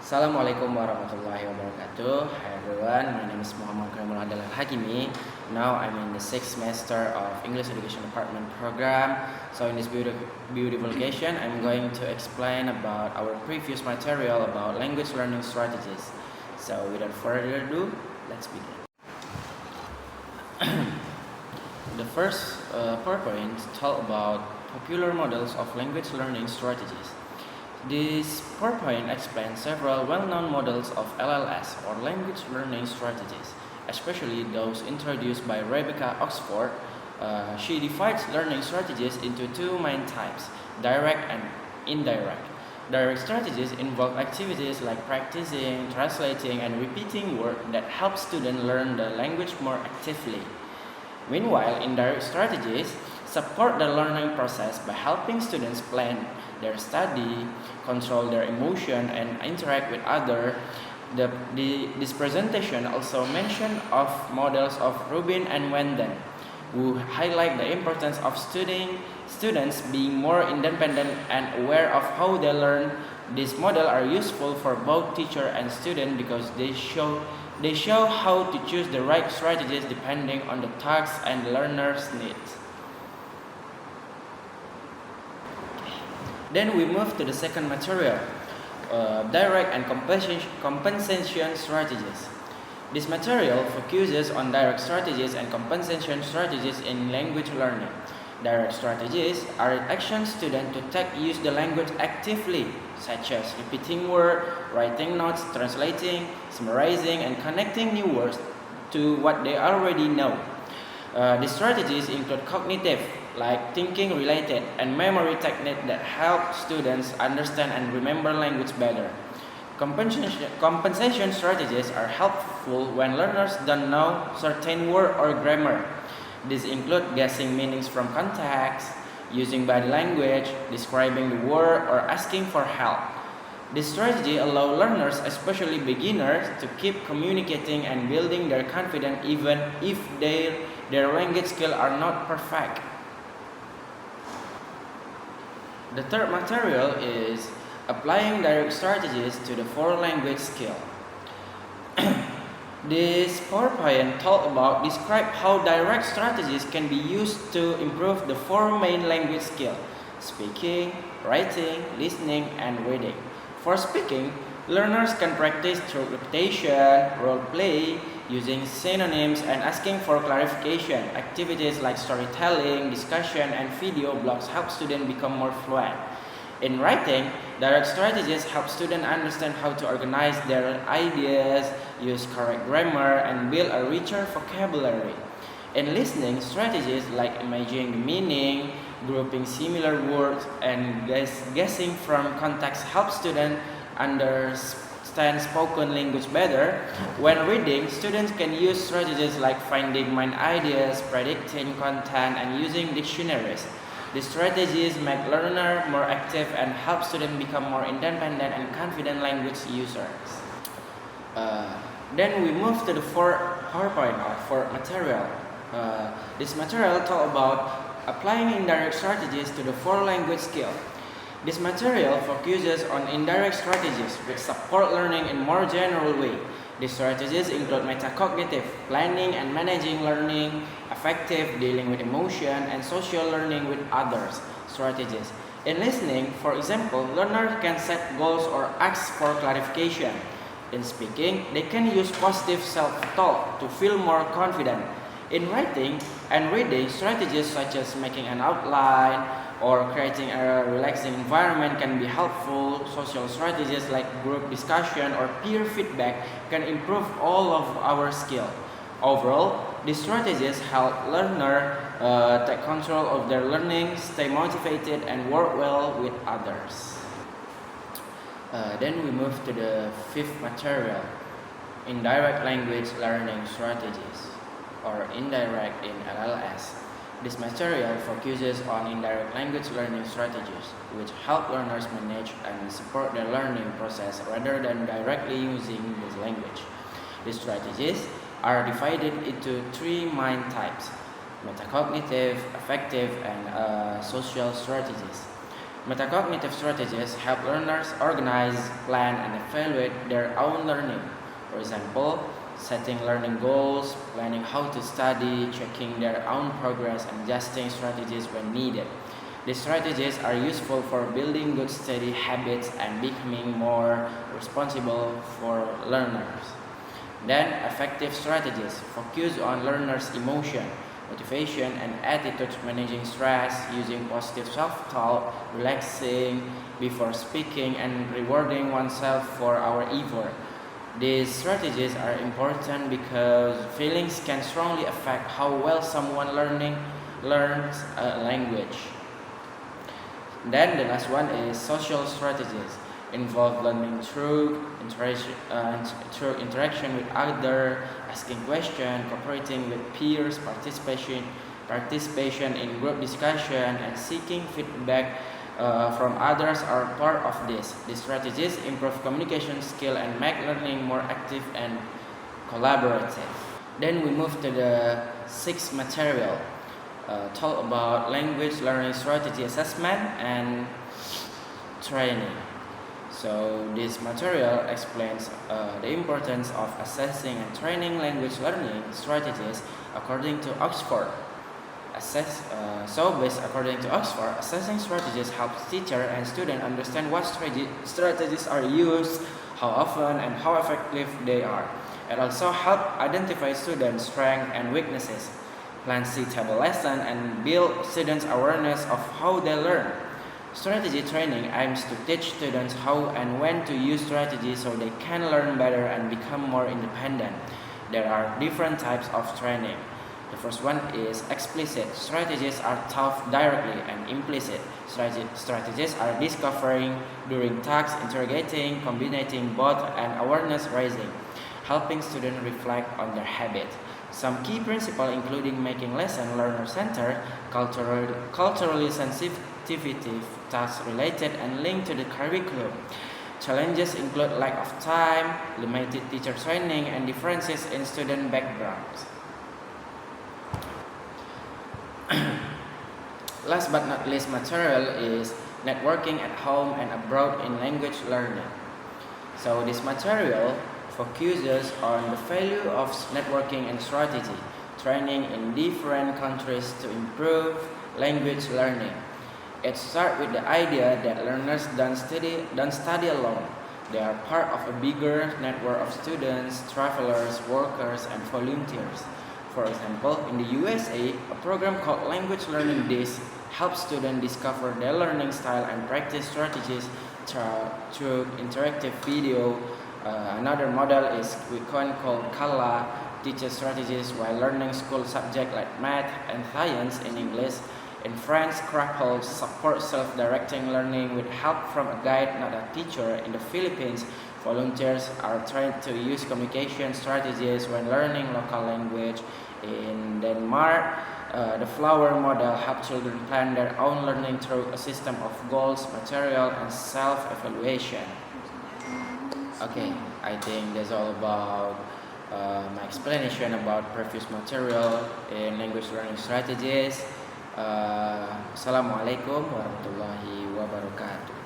Assalamualaikum warahmatullahi wabarakatuh. Hi everyone, my name is Muhammad Karimul Adel Hakimi. Now I'm in the 6th semester of English Education Department program. So in this beautiful occasion, I'm going to explain about our previous material about language learning strategies. So without further ado, let's begin. The first PowerPoint talk about popular models of language learning strategies. This PowerPoint explains several well-known models of LLS or language learning strategies, especially those introduced by Rebecca Oxford. She divides learning strategies into two main types, direct and indirect. Direct strategies involve activities like practicing, translating, and repeating words that help students learn the language more actively. Meanwhile, indirect strategies support the learning process by helping students plan their study, control their emotion, and interact with others. This presentation also mentioned of models of Rubin and Wenden, who highlight the importance of students being more independent and aware of how they learn. These models are useful for both teacher and student because they show how to choose the right strategies depending on the task and learner's needs. Then we move to the second material, direct and compensation strategies. This material focuses on direct strategies and compensation strategies in language learning. Direct strategies are actions students to use the language actively, such as repeating words, writing notes, translating, summarizing, and connecting new words to what they already know. These strategies include cognitive, like thinking related, and memory techniques that help students understand and remember language better. Compensation strategies are helpful when learners don't know certain word or grammar. These include guessing meanings from context, using body language, describing the word, or asking for help. This strategy allows learners, especially beginners, to keep communicating and building their confidence even if their language skills are not perfect. The third material is applying direct strategies to the four language skill. This PowerPoint describe how direct strategies can be used to improve the four main language skills: speaking, writing, listening, and reading. For speaking, learners can practice through repetition, role play, using synonyms, and asking for clarification. Activities like storytelling, discussion, and video blogs help students become more fluent. In writing, direct strategies help students understand how to organize their ideas, use correct grammar, and build a richer vocabulary. In listening, strategies like imagining the meaning, grouping similar words, and guessing from context help students understand spoken language better. When reading, students can use strategies like finding main ideas, predicting content, and using dictionaries. These strategies make learners more active and help students become more independent and confident language users. Then we move to the fourth PowerPoint or fourth material. This material talks about applying indirect strategies to the four language skills. This material focuses on indirect strategies which support learning in more general way. These strategies include metacognitive, planning and managing learning, affective, dealing with emotion, and social learning with others strategies. In listening, for example, learners can set goals or ask for clarification. In speaking, they can use positive self-talk to feel more confident. In writing and reading, strategies such as making an outline or creating a relaxing environment can be helpful. Social strategies like group discussion or peer feedback can improve all of our skills. Overall, these strategies help learners take control of their learning, stay motivated, and work well with others. Then we move to the fifth material, indirect language learning strategies, or indirect in LLS. This material focuses on indirect language learning strategies, which help learners manage and support their learning process rather than directly using the language. These strategies are divided into three main types: metacognitive, affective, and social strategies. Metacognitive strategies help learners organize, plan, and evaluate their own learning. For example, setting learning goals, planning how to study, checking their own progress, and adjusting strategies when needed. These strategies are useful for building good study habits and becoming more responsible for learners. Then, effective strategies focus on learners' emotion, motivation, and attitudes, managing stress, using positive self-talk, relaxing before speaking, and rewarding oneself for our effort. These strategies are important because feelings can strongly affect how well someone learns a language. Then the last one is social strategies. Involve learning through interaction with others, asking questions, cooperating with peers, participation in group discussion, and seeking feedback from others are part of this. These strategies improve communication skill and make learning more active and collaborative. Then we move to the sixth material. Talk about language learning strategy assessment and training. So this material explains the importance of assessing and training language learning strategies according to Oxford. According to Oxford, assessing strategies helps teacher and student understand what strategies are used, how often, and how effective they are. It also helps identify students' strengths and weaknesses, plan suitable lesson, and build students' awareness of how they learn. Strategy training aims to teach students how and when to use strategy so they can learn better and become more independent. There are different types of training. The first one is explicit. Strategies are taught directly, and implicit. Strategies are discovering during tasks, interrogating, combining both, and awareness raising, helping students reflect on their habit. Some key principles including making lesson learner-centered, culturally sensitive, task-related, and linked to the curriculum. Challenges include lack of time, limited teacher training, and differences in student backgrounds. Last but not least material is networking at home and abroad in language learning. So this material focuses on the value of networking and strategy, training in different countries to improve language learning. It starts with the idea that learners don't study alone. They are part of a bigger network of students, travelers, workers, and volunteers. For example, in the USA, a program called Language Learning Days helps students discover their learning style and practice strategies through interactive video. Another model is we can call Kala, teaches strategies while learning school subjects like math and science in English. In France, Crackle supports self-directing learning with help from a guide, not a teacher. In the Philippines, volunteers are trained to use communication strategies when learning local language. In Denmark, the Flower model helps children plan their own learning through a system of goals, material, and self-evaluation. Okay, I think that's all about my explanation about previous material in language learning strategies. Assalamualaikum warahmatullahi wabarakatuh.